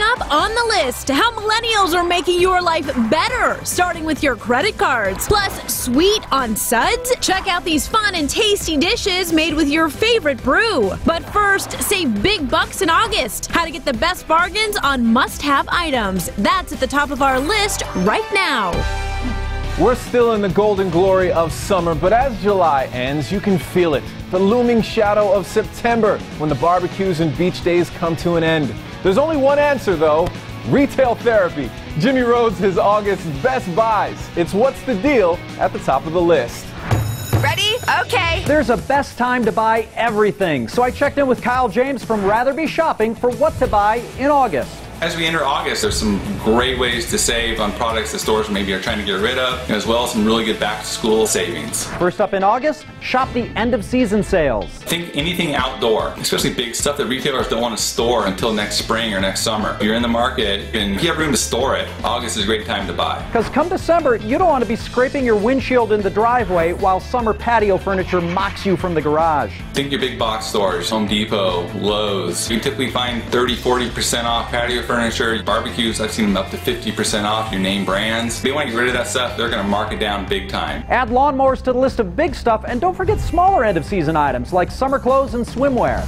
up on the list, how millennials are making your life better, starting with your credit cards. Plus, sweet on suds? Check out these fun and tasty dishes made with your favorite brew. But first, save big bucks in August. How to get the best bargains on must-have items. That's at the top of our list right now. We're still in the golden glory of summer, but as July ends, you can feel it. The looming shadow of September, when the barbecues and beach days come to an end. There's only one answer, though: retail therapy. Jimmy Rhodes has August's best buys. It's what's the deal at the top of the list. Ready? Okay. There's a best time to buy everything, so I checked in with Kyle James from Rather Be Shopping for what to buy in August. As we enter August, there's some great ways to save on products that stores maybe are trying to get rid of, as well as some really good back-to-school savings. First up in August, shop the end-of-season sales. Think anything outdoor, especially big stuff that retailers don't want to store until next spring or next summer. If you're in the market and if you have room to store it, August is a great time to buy. Because come December, you don't want to be scraping your windshield in the driveway while summer patio furniture mocks you from the garage. Think your big box stores, Home Depot, Lowe's. You typically find 30–40% off patio furniture. Barbecues, I've seen them up to 50% off your name brands. They want to get rid of that stuff, they're going to mark it down big time. Add lawnmowers to the list of big stuff, and don't forget smaller end-of-season items like summer clothes and swimwear.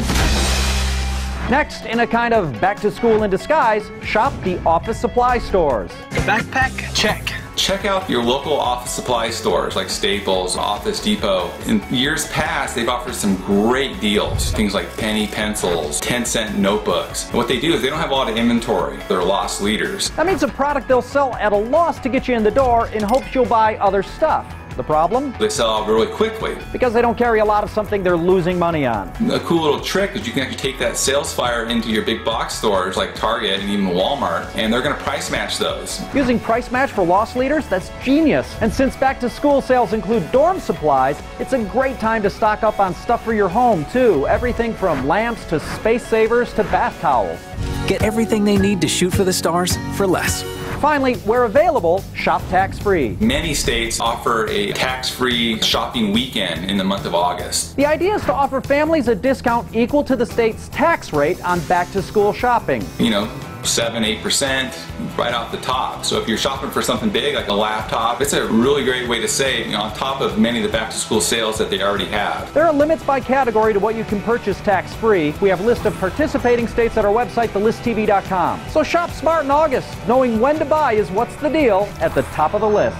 Next, in a kind of back-to-school in disguise, shop the office supply stores. The backpack? Check. Check out your local office supply stores like Staples, Office Depot. In years past, they've offered some great deals. Things like penny pencils, 10-cent notebooks. And what they do is they don't have a lot of inventory. They're loss leaders. That means a product they'll sell at a loss to get you in the door in hopes you'll buy other stuff. The problem? They sell out really quickly. Because they don't carry a lot of something they're losing money on. A cool little trick is you can actually take that sales flyer into your big box stores like Target and even Walmart, and they're going to price match those. Using price match for loss leaders? That's genius. And since back-to-school sales include dorm supplies, it's a great time to stock up on stuff for your home, too. Everything from lamps to space savers to bath towels. Get everything they need to shoot for the stars for less. Finally, where available, shop tax-free. Many states offer a tax-free shopping weekend in the month of August. The idea is to offer families a discount equal to the state's tax rate on back-to-school shopping. 7–8% right off the top. So if you're shopping for something big like a laptop, it's a really great way to save, on top of many of the back-to-school sales that they already have. There are limits by category to what you can purchase tax-free. We have a list of participating states at our website, thelisttv.com. So shop smart in August. Knowing when to buy is what's the deal at the top of the list.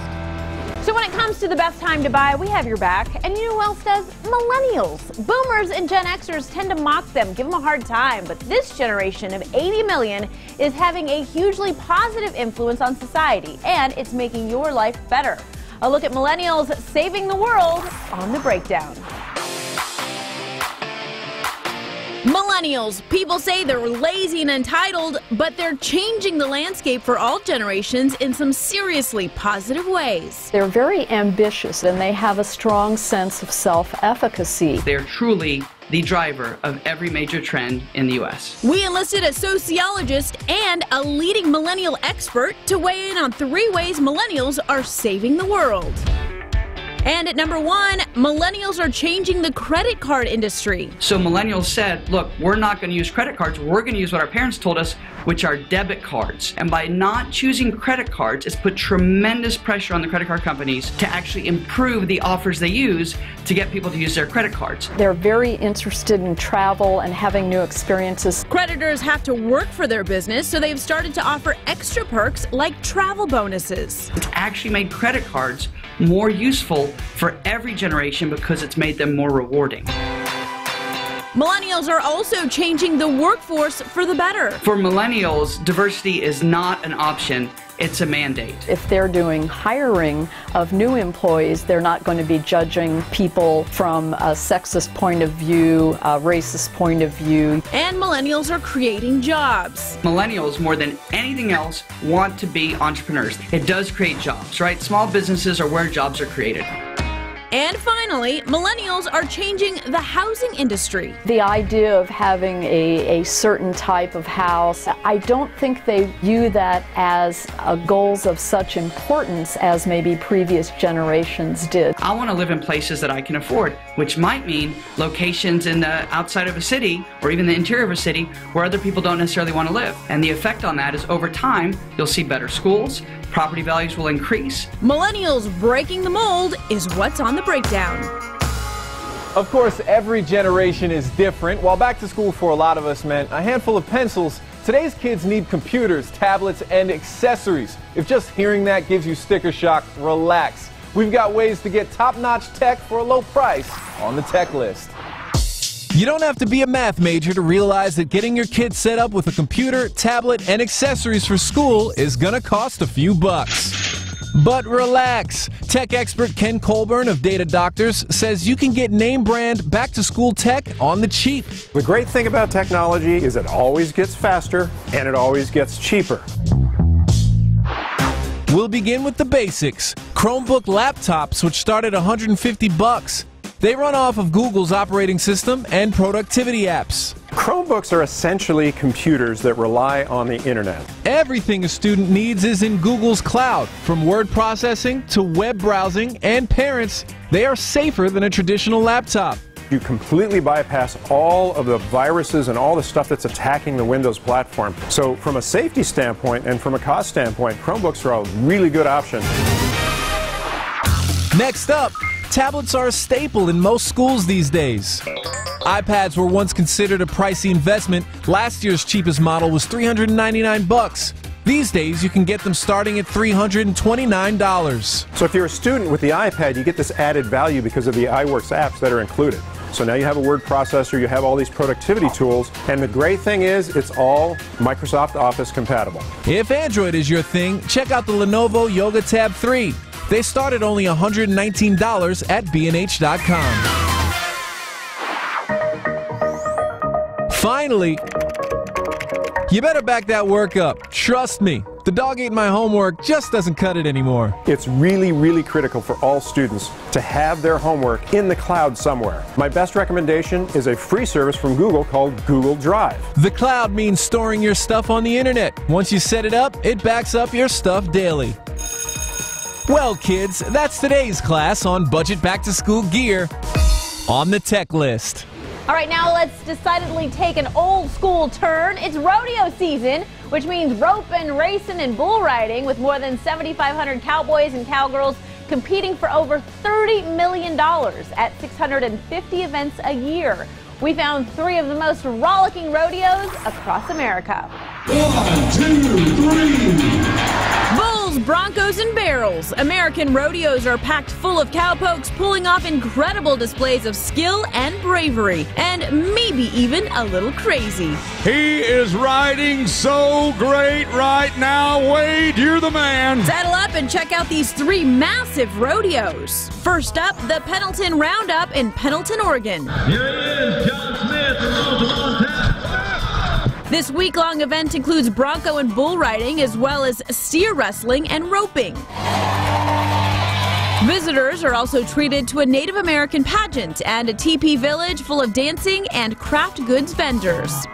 So when it comes to the best time to buy, we have your back. And you know who else does? Millennials. Boomers and Gen Xers tend to mock them, give them a hard time. But this generation of 80 million is having a hugely positive influence on society, and it's making your life better. A look at millennials saving the world on The Breakdown. Millennials. People say they're lazy and entitled, but they're changing the landscape for all generations in some seriously positive ways. They're very ambitious and they have a strong sense of self-efficacy. They're truly the driver of every major trend in the U.S. We enlisted a sociologist and a leading millennial expert to weigh in on 3 ways millennials are saving the world. And at number 1, millennials are changing the credit card industry. So millennials said, look, we're not going to use credit cards. We're going to use what our parents told us, which are debit cards. And by not choosing credit cards, it's put tremendous pressure on the credit card companies to actually improve the offers they use to get people to use their credit cards. They're very interested in travel and having new experiences. Creditors have to work for their business, so they've started to offer extra perks like travel bonuses. It's actually made credit cards more useful for every generation because it's made them more rewarding. Millennials are also changing the workforce for the better. For millennials, diversity is not an option, it's a mandate. If they're doing hiring of new employees, they're not going to be judging people from a sexist point of view, a racist point of view. And millennials are creating jobs. Millennials, more than anything else, want to be entrepreneurs. It does create jobs, right? Small businesses are where jobs are created. And finally, millennials are changing the housing industry. The idea of having a certain type of house, I don't think they view that as goals of such importance as maybe previous generations did. I want to live in places that I can afford, which might mean locations in the outside of a city or even the interior of a city where other people don't necessarily want to live. And the effect on that is over time, you'll see better schools, property values will increase. Millennials breaking the mold is what's on the breakdown. Of course, every generation is different. While back to school for a lot of us meant a handful of pencils, today's kids need computers, tablets, and accessories. If just hearing that gives you sticker shock, relax. We've got ways to get top-notch tech for a low price on the tech list. You don't have to be a math major to realize that getting your kids set up with a computer, tablet, and accessories for school is gonna cost a few bucks. But relax. Tech expert Ken Colburn of Data Doctors says you can get name brand back-to-school tech on the cheap. The great thing about technology is it always gets faster and it always gets cheaper. We'll begin with the basics. Chromebook laptops, which start at $150. They run off of Google's operating system and productivity apps. Chromebooks are essentially computers that rely on the internet. Everything a student needs is in Google's cloud, from word processing to web browsing, and parents, they are safer than a traditional laptop. You completely bypass all of the viruses and all the stuff that's attacking the Windows platform. So from a safety standpoint and from a cost standpoint, Chromebooks are a really good option. Next up, tablets are a staple in most schools these days. iPads were once considered a pricey investment. Last year's cheapest model was $399. These days, you can get them starting at $329. So if you're a student with the iPad, you get this added value because of the iWorks apps that are included. So now you have a word processor, you have all these productivity tools, and the great thing is it's all Microsoft Office compatible. If Android is your thing, check out the Lenovo Yoga Tab 3. They start at only $119 at B&H.com. Finally, you better back that work up. Trust me, the dog ate my homework just doesn't cut it anymore. It's really, really critical for all students to have their homework in the cloud somewhere. My best recommendation is a free service from Google called Google Drive. The cloud means storing your stuff on the internet. Once you set it up, it backs up your stuff daily. Well, kids, that's today's class on budget back-to-school gear on the tech list. All right, now let's decidedly take an old school turn. It's rodeo season, which means roping, racing, and bull riding, with more than 7,500 cowboys and cowgirls competing for over $30 million at 650 events a year. We found 3 of the most rollicking rodeos across America. 1, 2, 3. Bulls, Broncos, and barrels. American rodeos are packed full of cowpokes pulling off incredible displays of skill and bravery, and maybe even a little crazy. He is riding so great right now. Wade, you're the man. Saddle up and check out these 3 massive rodeos. First up, the Pendleton Roundup in Pendleton, Oregon. Here he is, John Smith, the on tap. This week-long event includes bronco and bull riding, as well as steer wrestling and roping. Visitors are also treated to a Native American pageant and a teepee village full of dancing and craft goods vendors.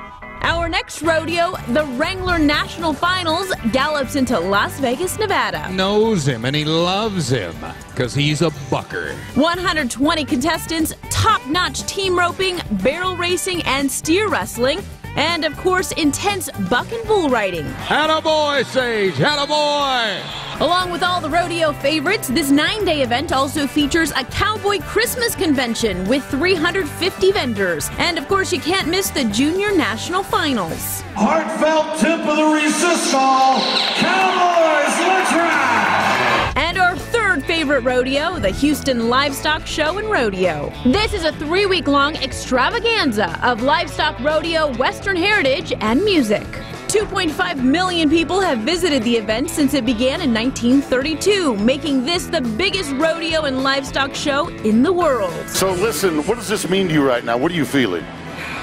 Our next rodeo, the Wrangler National Finals, gallops into Las Vegas, Nevada. Knows him and he loves him because he's a bucker. 120 contestants, top-notch team roping, barrel racing, and steer wrestling. And, of course, intense buck and bull riding. Attaboy, Sage, attaboy! Along with all the rodeo favorites, this 9-day event also features a cowboy Christmas convention with 350 vendors. And, of course, you can't miss the Junior National Finals. Heartfelt tip of the resist ball. Cowboys, let's ride! And our third favorite rodeo, the Houston Livestock Show and Rodeo. This is a 3-week-long extravaganza of livestock rodeo, Western heritage, and music. 2.5 million people have visited the event since it began in 1932, making this the biggest rodeo and livestock show in the world. So listen, what does this mean to you right now? What are you feeling?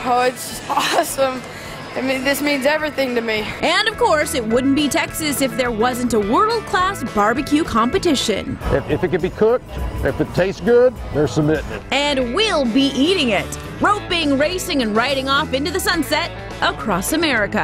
Oh, it's just awesome. I mean, this means everything to me. And of course, it wouldn't be Texas if there wasn't a world-class barbecue competition. If it can be cooked, if it tastes good, they're submitting it. And we'll be eating it. Roping, racing, and riding off into the sunset across America.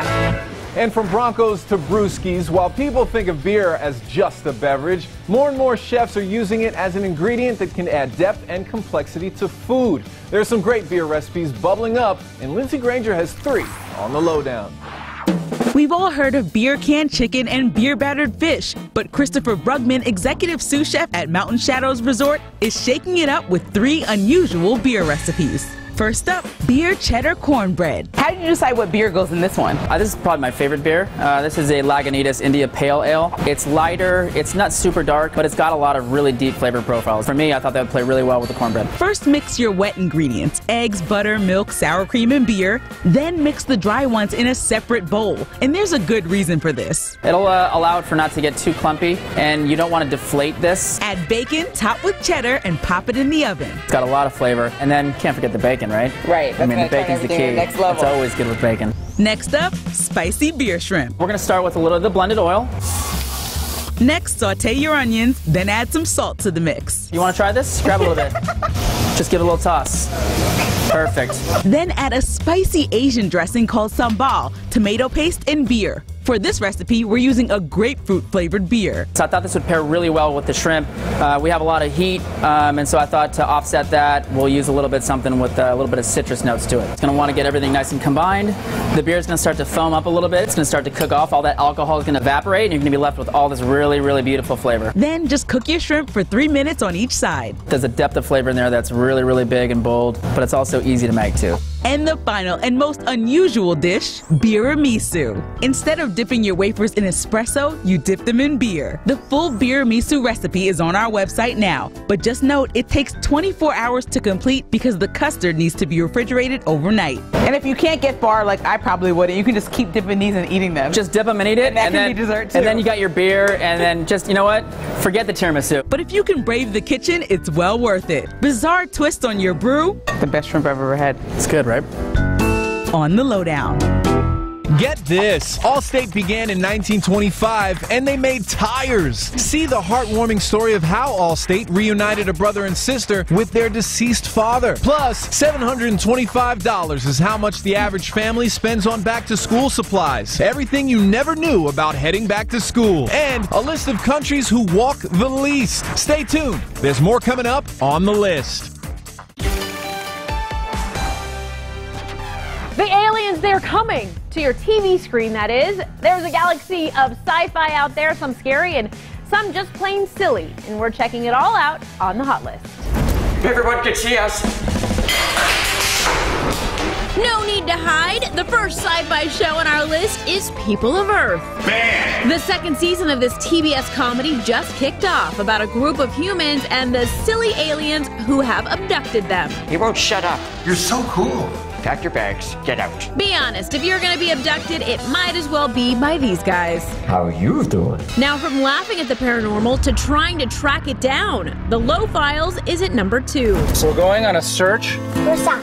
And from Broncos to brewskis, while people think of beer as just a beverage, more and more chefs are using it as an ingredient that can add depth and complexity to food. There are some great beer recipes bubbling up, and Lindsey Granger has 3 on the lowdown. We've all heard of beer canned chicken and beer battered fish, but Christopher Brugman, executive sous chef at Mountain Shadows Resort, is shaking it up with 3 unusual beer recipes. First up, beer cheddar cornbread. How did you decide what beer goes in this one? This is probably my favorite beer. This is a Lagunitas India Pale Ale. It's lighter, it's not super dark, but it's got a lot of really deep flavor profiles. For me, I thought that would play really well with the cornbread. First, mix your wet ingredients, eggs, butter, milk, sour cream, and beer. Then mix the dry ones in a separate bowl. And there's a good reason for this. It'll allow it for not to get too clumpy, and you don't want to deflate this. Add bacon, top with cheddar, and pop it in the oven. It's got a lot of flavor, and then can't forget the bacon, right? Right. I mean, the bacon's the key. Next level. It's always good with bacon. Next up, spicy beer shrimp. We're going to start with a little of the blended oil. Next, saute your onions, then add some salt to the mix. You want to try this? Grab a little bit. Just give it a little toss. Perfect. Then add a spicy Asian dressing called sambal, tomato paste, and beer. For this recipe, we're using a grapefruit-flavored beer. So I thought this would pair really well with the shrimp. We have a lot of heat, and so I thought to offset that, we'll use a little bit something with a little bit of citrus notes to it. It's going to want to get everything nice and combined. The beer is going to start to foam up a little bit. It's going to start to cook off. All that alcohol is going to evaporate, and you're going to be left with all this really, really beautiful flavor. Then just cook your shrimp for 3 minutes on each side. There's a depth of flavor in there that's really, really big and bold, but it's also easy to make too. And the final and most unusual dish, biramisu. Instead of dipping your wafers in espresso, you dip them in beer. The full biramisu recipe is on our website now, but just note it takes 24 hours to complete because the custard needs to be refrigerated overnight. And if you can't get far, like I probably wouldn't, you can just keep dipping these and eating them. Just dip them and eat it, and that can be dessert too. And then you got your beer, and then just, you know what? Forget the tiramisu. But if you can brave the kitchen, it's well worth it. Bizarre twist on your brew. The best shrimp I've ever had. It's good, right? On the lowdown. Get this. Allstate began in 1925 and they made tires. See the heartwarming story of how Allstate reunited a brother and sister with their deceased father. Plus, $725 is how much the average family spends on back-to-school supplies. Everything you never knew about heading back to school. And a list of countries who walk the least. Stay tuned. There's more coming up on the list. The aliens, they're coming to your TV screen, that is. There's a galaxy of sci-fi out there, some scary and some just plain silly. And we're checking it all out on the hot list. Everyone can see us. No need to hide. The first sci-fi show on our list is People of Earth. Bam! The second season of this TBS comedy just kicked off about a group of humans and the silly aliens who have abducted them. He won't shut up. You're so cool. Pack your bags, get out. Be honest, if you're gonna be abducted, it might as well be by these guys. How are you doing? Now, from laughing at the paranormal to trying to track it down, The Low Files is at number 2. So we're going on a search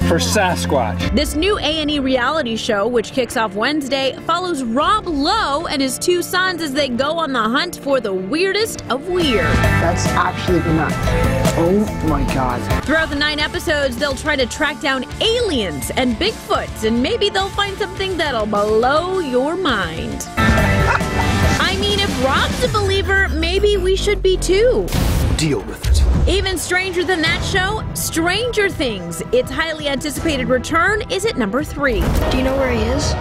for Sasquatch. This new A&E reality show, which kicks off Wednesday, follows Rob Lowe and his 2 sons as they go on the hunt for the weirdest of weird. That's actually nuts. Oh my God. Throughout the 9 episodes, they'll try to track down aliens and Bigfoots, and maybe they'll find something that'll blow your mind. I mean, if Rob's a believer, maybe we should be too. Deal with it. Even stranger than that show, Stranger Things. Its highly anticipated return is at number 3. Do you know where he is?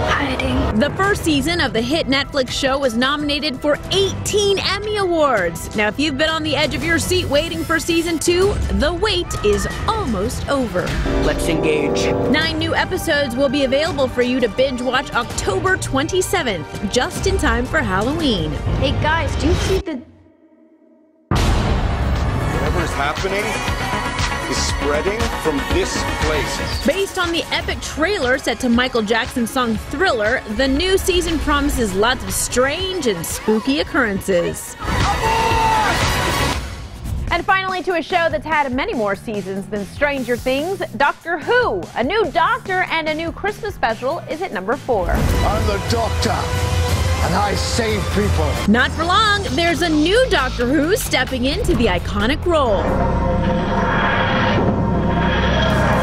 Hiding. The first season of the hit Netflix show was nominated for 18 Emmy Awards. Now, if you've been on the edge of your seat waiting for season 2, the wait is almost over. Let's engage. 9 new episodes will be available for you to binge watch October 27th, just in time for Halloween. Hey guys, do you see the... Whatever is happening is spreading from this place. Based on the epic trailer set to Michael Jackson's song Thriller, the new season promises lots of strange and spooky occurrences. And finally, to a show that's had many more seasons than Stranger Things, Doctor Who. A new doctor and a new Christmas special is at number 4. I'm the doctor, and I save people. Not for long, there's a new Doctor Who stepping into the iconic role.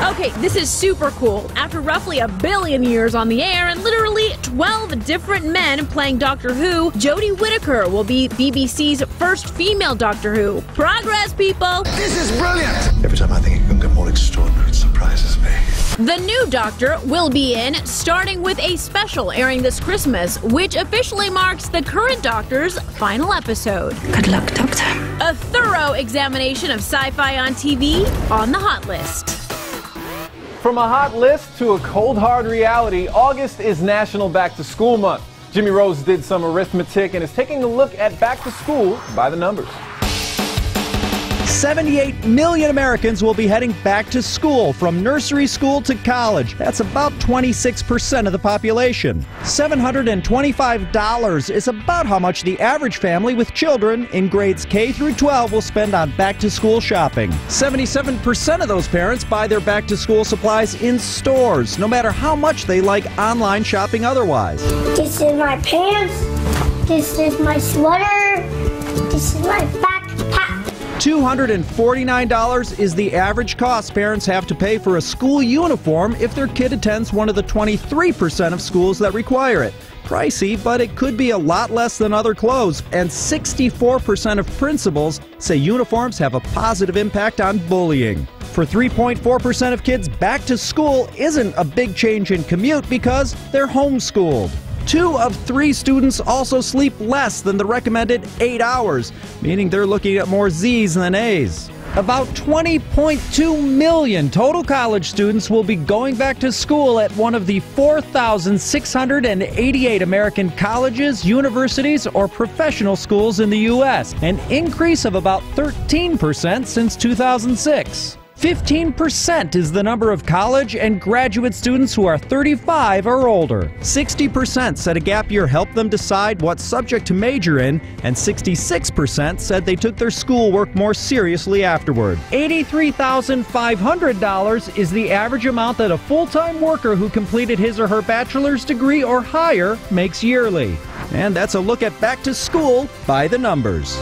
Okay, this is super cool. After roughly 1 billion years on the air and literally 12 different men playing Doctor Who, Jodie Whittaker will be BBC's first female Doctor Who. Progress, people! This is brilliant! Every time I think it can get more extraordinary, it surprises me. The new Doctor will be in, starting with a special airing this Christmas, which officially marks the current Doctor's final episode. Good luck, Doctor. A thorough examination of sci-fi on TV on the hot list. From a hot list to a cold hard reality, August is National Back to School Month. Jimmy Rose did some arithmetic and is taking a look at back to school by the numbers. 78 million Americans will be heading back to school from nursery school to college. That's about 26% of the population. $725 is about how much the average family with children in grades K through 12 will spend on back to school shopping. 77% of those parents buy their back to school supplies in stores, no matter how much they like online shopping otherwise. This is my pants. This is my sweater. This is my backpack. $249 is the average cost parents have to pay for a school uniform if their kid attends one of the 23% of schools that require it. Pricey, but it could be a lot less than other clothes, and 64% of principals say uniforms have a positive impact on bullying. For 3.4% of kids, back to school isn't a big change in commute because they're homeschooled. 2 of 3 students also sleep less than the recommended 8 hours, meaning they're looking at more Z's than A's. About 20.2 million total college students will be going back to school at one of the 4,688 American colleges, universities, or professional schools in the U.S., an increase of about 13% since 2006. 15% is the number of college and graduate students who are 35 or older. 60% said a gap year helped them decide what subject to major in, and 66% said they took their schoolwork more seriously afterward. $83,500 is the average amount that a full-time worker who completed his or her bachelor's degree or higher makes yearly. And that's a look at back to school by the numbers.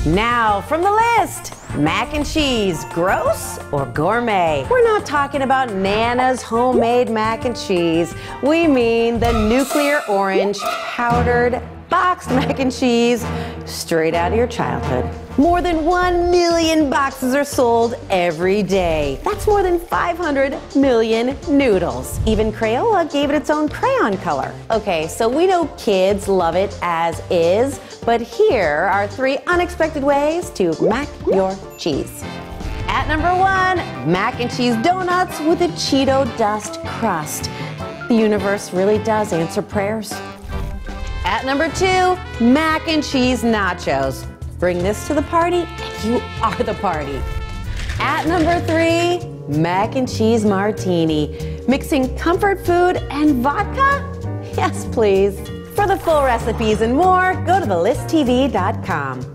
Now, from the list, mac and cheese, gross or gourmet? We're not talking about Nana's homemade mac and cheese. We mean the nuclear orange, powdered, boxed mac and cheese straight out of your childhood. More than 1 million boxes are sold every day. That's more than 500 million noodles. Even Crayola gave it its own crayon color. Okay, so we know kids love it as is, but here are 3 unexpected ways to mac your cheese. At number 1, mac and cheese donuts with a Cheeto dust crust. The universe really does answer prayers. At number 2, mac and cheese nachos. Bring this to the party and you are the party. At number 3, mac and cheese martini. Mixing comfort food and vodka? Yes, please. For the full recipes and more, go to thelisttv.com.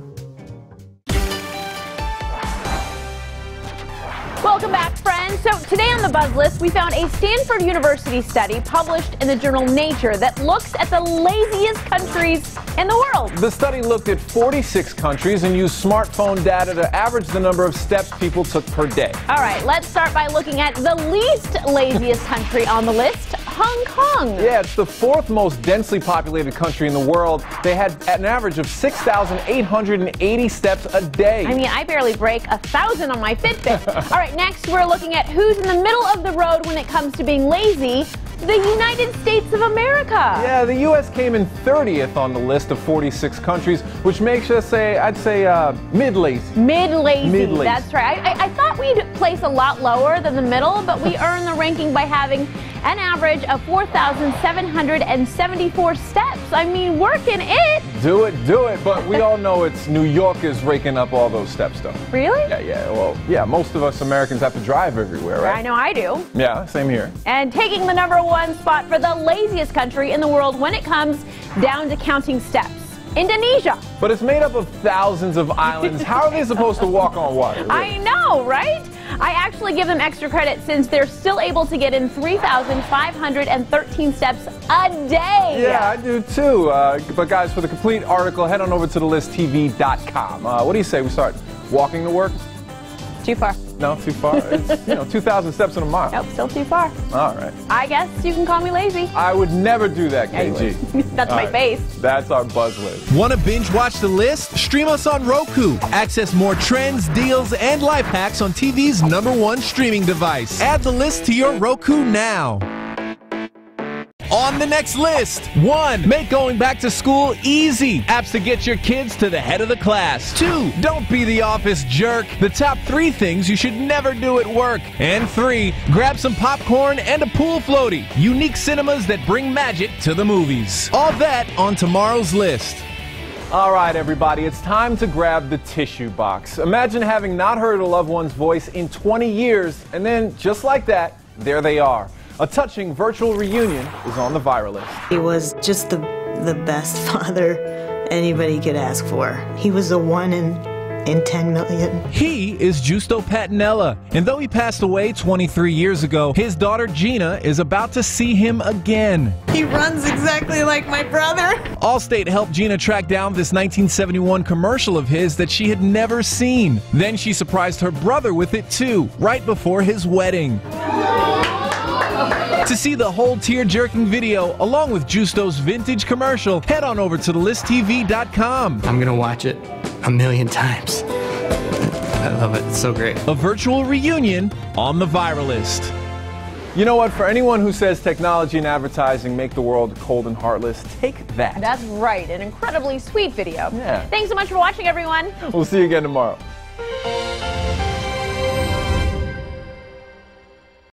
Welcome back, friends. So today on the Buzz List, we found a Stanford University study published in the journal Nature that looks at the laziest countries in the world. The study looked at 46 countries and used smartphone data to average the number of steps people took per day. All right, let's start by looking at the least laziest country on the list, Hong Kong. Yeah, it's the 4th most densely populated country in the world. They had an average of 6,880 steps a day. I mean, I barely break 1,000 on my Fitbit. All right, next we're looking at who's in the middle of the road when it comes to being lazy. The United States of America. Yeah, the U.S. came in 30th on the list of 46 countries, which makes us I'd say mid-lazy. Mid-lazy, that's right. I thought we'd place a lot lower than the middle, but we earned the ranking by having an average of 4,774 steps. I mean, working it. Do it. But we all know it's New York is raking up all those steps, though. Really? Yeah, most of us Americans have to drive everywhere, right? I know I do. Yeah, same here. And taking the number 1 spot for the laziest country in the world when it comes down to counting steps. Indonesia. But it's made up of thousands of islands. How are they supposed to walk on water? Really? I know, right? I actually give them extra credit since they're still able to get in 3,513 steps a day. Yeah, I do too. But guys, for the complete article, head on over to thelisttv.com. What do you say we start walking to work? Too far. No, too far. It's, 2,000 steps in a mile. Nope, still too far. All right. I guess you can call me lazy. I would never do that, KG. That's my face. That's our buzz list. Want to binge watch The List? Stream us on Roku. Access more trends, deals, and life hacks on TV's #1 streaming device. Add The List to your Roku now. On the next list. 1. Make going back to school easy. Apps to get your kids to the head of the class. 2. Don't be the office jerk. The top 3 things you should never do at work. And 3. Grab some popcorn and a pool floaty. Unique cinemas that bring magic to the movies. All that on tomorrow's list. All right, everybody, it's time to grab the tissue box. Imagine having not heard a loved one's voice in 20 years, and then, just like that, there they are. A touching virtual reunion is on the viral list. He was just the best father anybody could ask for. He was a 1 in 10 million. He is Justo Patinella, and though he passed away 23 years ago, his daughter Gina is about to see him again. He runs exactly like my brother. Allstate helped Gina track down this 1971 commercial of his that she had never seen. Then she surprised her brother with it too, right before his wedding. To see the whole tear-jerking video, along with Justo's vintage commercial, head on over to thelisttv.com. I'm gonna watch it a million times. I love it. It's so great. A virtual reunion on the viral list. You know what? For anyone who says technology and advertising make the world cold and heartless, take that. That's right. An incredibly sweet video. Yeah. Thanks so much for watching, everyone. We'll see you again tomorrow.